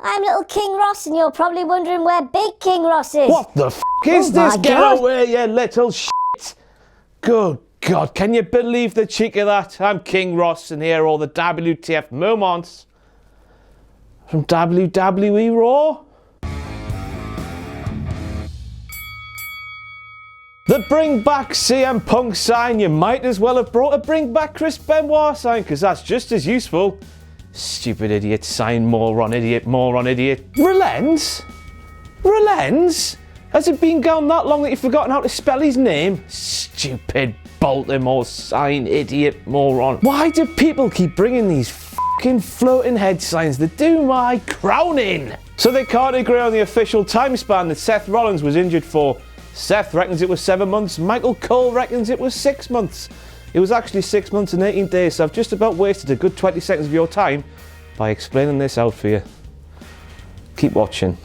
I'm little King Ross, and you're probably wondering where Big King Ross is. What the f*** is this? Get God. away, you little shit! Good God, can you believe the cheek of that? I'm King Ross, and here are all the WTF Moments from WWE Raw. The Bring Back CM Punk sign, you might as well have brought a Bring Back Chris Benoit sign, because that's just as useful. Stupid idiot sign, moron idiot, moron idiot. Relents? Relents? Has it been gone that long that you've forgotten how to spell his name? Stupid Baltimore sign, idiot, moron. Why do people keep bringing these fucking floating head signs that do my crowning? So they can't agree on the official time span that Seth Rollins was injured for. Seth reckons it was 7 months, Michael Cole reckons it was 6 months. It was actually 6 months and 18 days, so I've just about wasted a good 20 seconds of your time by explaining this out for you. Keep watching.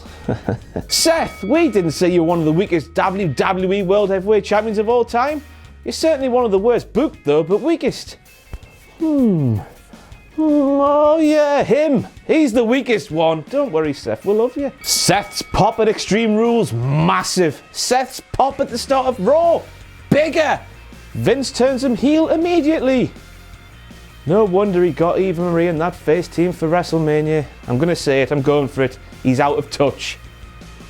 Seth, we didn't say you were one of the weakest WWE World Heavyweight Champions of all time. You're certainly one of the worst booked though, but weakest. Oh yeah, him. He's the weakest one. Don't worry, Seth, we'll love you. Seth's pop at Extreme Rules, massive. Seth's pop at the start of Raw, bigger. Vince turns him heel immediately. No wonder he got Eva Marie and that face team for WrestleMania. I'm gonna say it, I'm going for it. He's out of touch.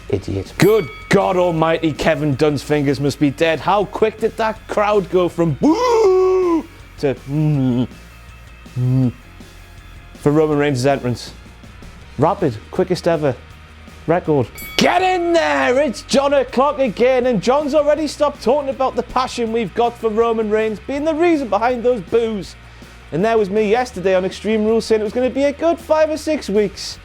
Idiot. Good God almighty, Kevin Dunn's fingers must be dead. How quick did that crowd go from woo to for Roman Reigns' entrance? Rapid, quickest ever. Record. Get in there! It's John O'Clock again, and John's already stopped talking about the passion we've got for Roman Reigns being the reason behind those boos. And there was me yesterday on Extreme Rules saying it was going to be a good 5 or 6 weeks.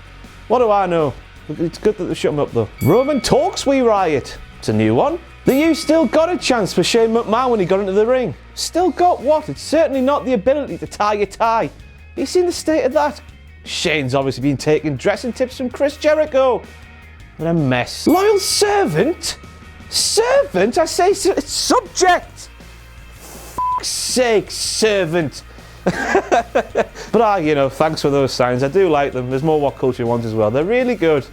What do I know? It's good that they shut him up though. Roman talks we riot. It's a new one. The U still got a chance for Shane McMahon when he got into the ring. Still got what? It's certainly not the ability to tie your tie. You seen the state of that? Shane's obviously been taking dressing tips from Chris Jericho. What a mess. Loyal servant? Servant? I say it's subject. Fuck's sake, servant. But you know, thanks for those signs. I do like them. There's more WhatCulture ones as well. They're really good.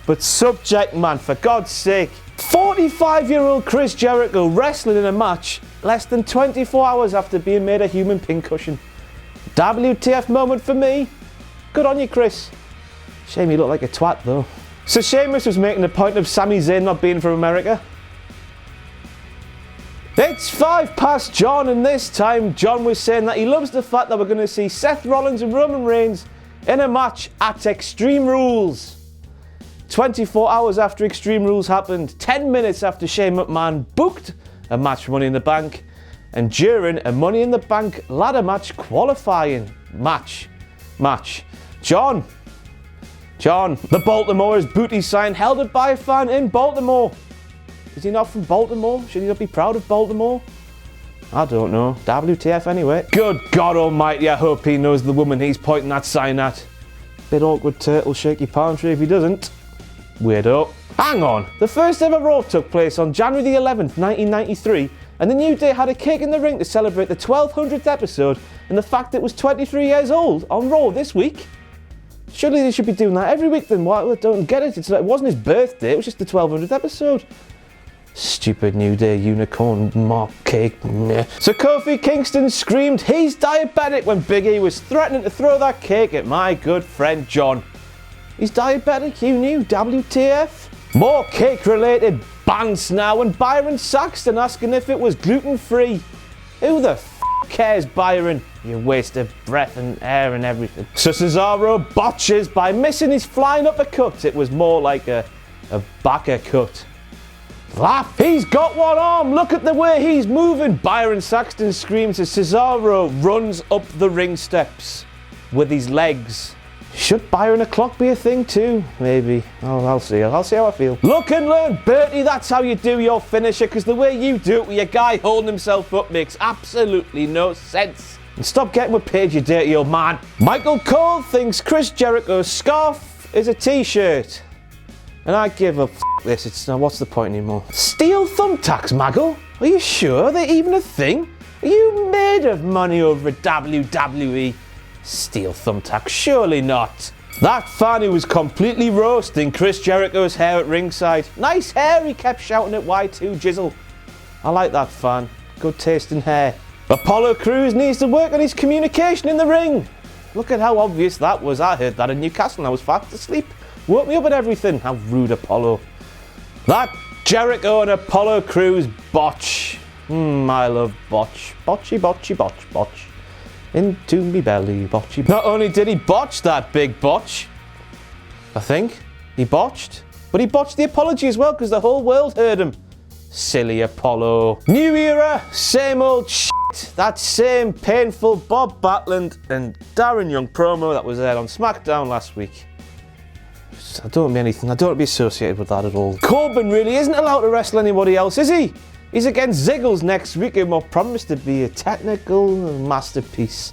But subject, man, for God's sake. 45-year-old Chris Jericho wrestling in a match less than 24 hours after being made a human pincushion. WTF moment for me. Good on you, Chris. Shame you look like a twat though. So Sheamus was making a point of Sami Zayn not being from America. It's 5 past John, and this time John was saying that he loves the fact that we're going to see Seth Rollins and Roman Reigns in a match at Extreme Rules. 24 hours after Extreme Rules happened, 10 minutes after Shane McMahon booked a match for Money in the Bank, and during a Money in the Bank ladder match qualifying match. John, the Baltimore's booty sign held up by a fan in Baltimore. Is he not from Baltimore? Should he not be proud of Baltimore? I don't know. WTF anyway. Good God almighty, I hope he knows the woman he's pointing that sign at. Bit awkward turtle shaky palm tree if he doesn't. Weirdo. Hang on. The first ever Raw took place on January the 11th, 1993, and the New Day had a cake in the ring to celebrate the 1200th episode and the fact it was 23 years old on Raw this week. Surely they should be doing that every week then. Why? I don't get it. It wasn't his birthday, it was just the 1200th episode. Stupid New Day unicorn mark cake. Meh. So Kofi Kingston screamed he's diabetic when Big E was threatening to throw that cake at my good friend John. He's diabetic, you knew, WTF? More cake related bants now, and Byron Saxton asking if it was gluten free. Who the f cares, Byron? You waste of breath and air and everything. So Cesaro botches by missing his flying uppercut. It was more like a backer cut. Laugh. He's got one arm. Look at the way he's moving. Byron Saxton screams as Cesaro runs up the ring steps with his legs. Should Byron o'clock be a thing too? Maybe. I'll see. I'll see how I feel. Look and learn, Bertie. That's how you do your finisher, because the way you do it with your guy holding himself up makes absolutely no sense. And stop getting with Paige, you dirty old man. Michael Cole thinks Chris Jericho's scarf is a t-shirt. And I give up this. It's now, what's the point anymore? Steel thumbtacks, Maggle? Are you sure they're even a thing? Are you made of money over at WWE? Steel thumbtacks? Surely not. That fan who was completely roasting Chris Jericho's hair at ringside. Nice hair, he kept shouting at Y2 Jizzle. I like that fan. Good taste in hair. Apollo Crews needs to work on his communication in the ring. Look at how obvious that was. I heard that in Newcastle and I was fast asleep. Woke me up at everything. How rude, Apollo. That Jericho and Apollo Crews botch. I love botch. Botchy, botchy, botch, botch. Into me belly, botchy. Not only did he botch that big botch, I think, he botched, but he botched the apology as well because the whole world heard him. Silly Apollo. New era, same old shit. That same painful Bob Backlund and Darren Young promo that was aired on SmackDown last week. I don't mean anything. I don't want to be associated with that at all. Corbin really isn't allowed to wrestle anybody else, is he? He's against Ziggles next week in what promised to be a technical masterpiece.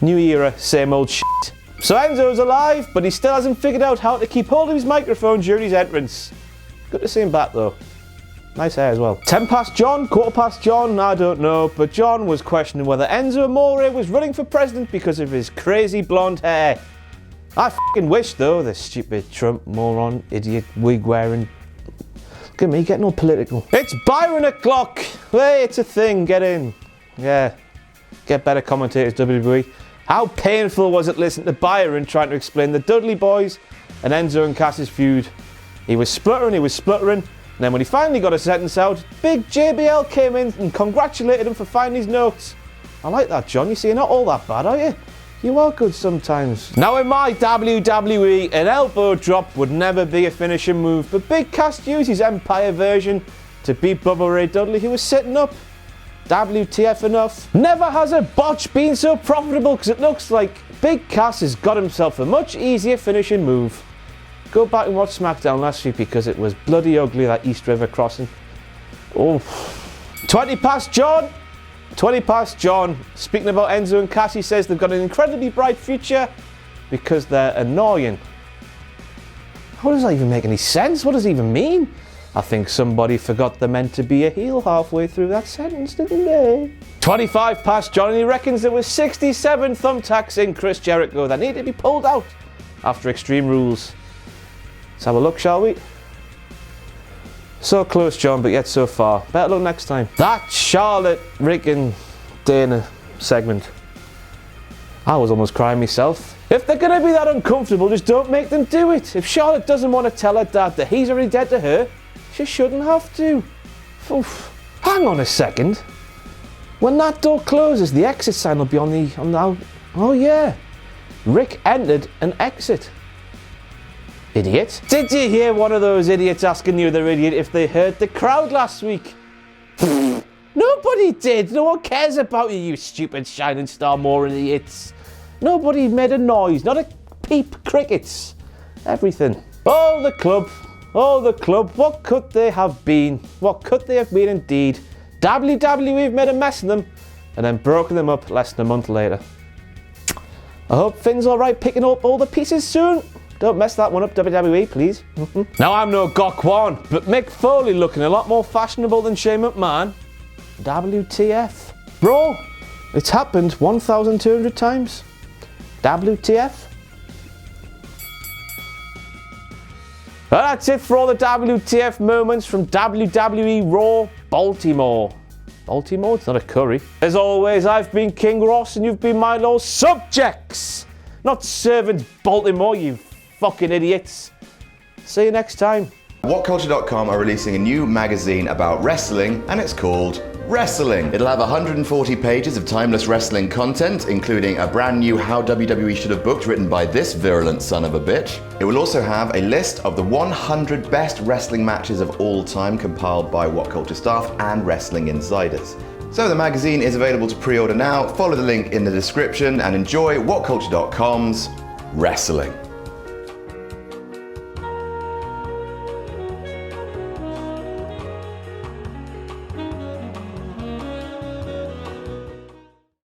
New era, same old shit. So Enzo's alive, but he still hasn't figured out how to keep hold of his microphone during his entrance. Good to see him back though. Nice hair as well. 10 past John, quarter past John, I don't know, but John was questioning whether Enzo Amore was running for president because of his crazy blonde hair. I fucking wish though, the stupid Trump moron, idiot, wig wearing. Look at me getting all political. It's Byron o'clock. Hey, it's a thing, get in. Yeah, get better commentators, WWE. How painful was it listening to Byron trying to explain the Dudley Boys and Enzo and Cass's feud? He was spluttering, and then when he finally got a sentence out, big JBL came in and congratulated him for finding his notes. I like that, John. You see, you're not all that bad, are you? You are good sometimes. Now in my WWE, an elbow drop would never be a finishing move, but Big Cass used his Empire version to beat Bubba Ray Dudley, who was sitting up. WTF enough. Never has a botch been so profitable because it looks like Big Cass has got himself a much easier finishing move. Go back and watch SmackDown last week because it was bloody ugly, that East River crossing. Oh. 20 past John. 20 past John. Speaking about Enzo and Cass, he says they've got an incredibly bright future because they're annoying. How does that even make any sense? What does it even mean? I think somebody forgot they're meant to be a heel halfway through that sentence, didn't they? 25 past John, and he reckons there was 67 thumbtacks in Chris Jericho that need to be pulled out after Extreme Rules. Let's have a look, shall we? So close, John, but yet so far. Better luck next time. That Charlotte, Rick and Dana segment. I was almost crying myself. If they're going to be that uncomfortable, just don't make them do it. If Charlotte doesn't want to tell her dad that he's already dead to her, she shouldn't have to. Oof. Hang on a second. When that door closes, the exit sign will be on the oh yeah. Rick entered an exit. Idiot. Did you hear one of those idiots asking the other idiot if they heard the crowd last week? Nobody did. No one cares about you, you stupid shining star more idiots. Nobody made a noise, not a peep. Crickets. Everything. Oh, the club. Oh, the club. What could they have been? What could they have been indeed? WWE have made a mess of them and then broken them up less than a month later. I hope Finn's alright picking up all the pieces soon. Don't mess that one up, WWE, please. Now, I'm no Gok-Wan, but Mick Foley looking a lot more fashionable than Shane McMahon. WTF. Bro, it's happened 1,200 times. WTF. Well, that's it for all the WTF moments from WWE Raw, Baltimore. Baltimore? It's not a curry. As always, I've been King Ross and you've been my loyal subjects. Not servants, Baltimore, you fucking idiots. See you next time. WhatCulture.com are releasing a new magazine about wrestling, and it's called Wrestling. It'll have 140 pages of timeless wrestling content, including a brand new How WWE Should Have Booked written by this virulent son of a bitch. It will also have a list of the 100 best wrestling matches of all time compiled by WhatCulture staff and wrestling insiders. So the magazine is available to pre-order now. Follow the link in the description and enjoy WhatCulture.com's Wrestling.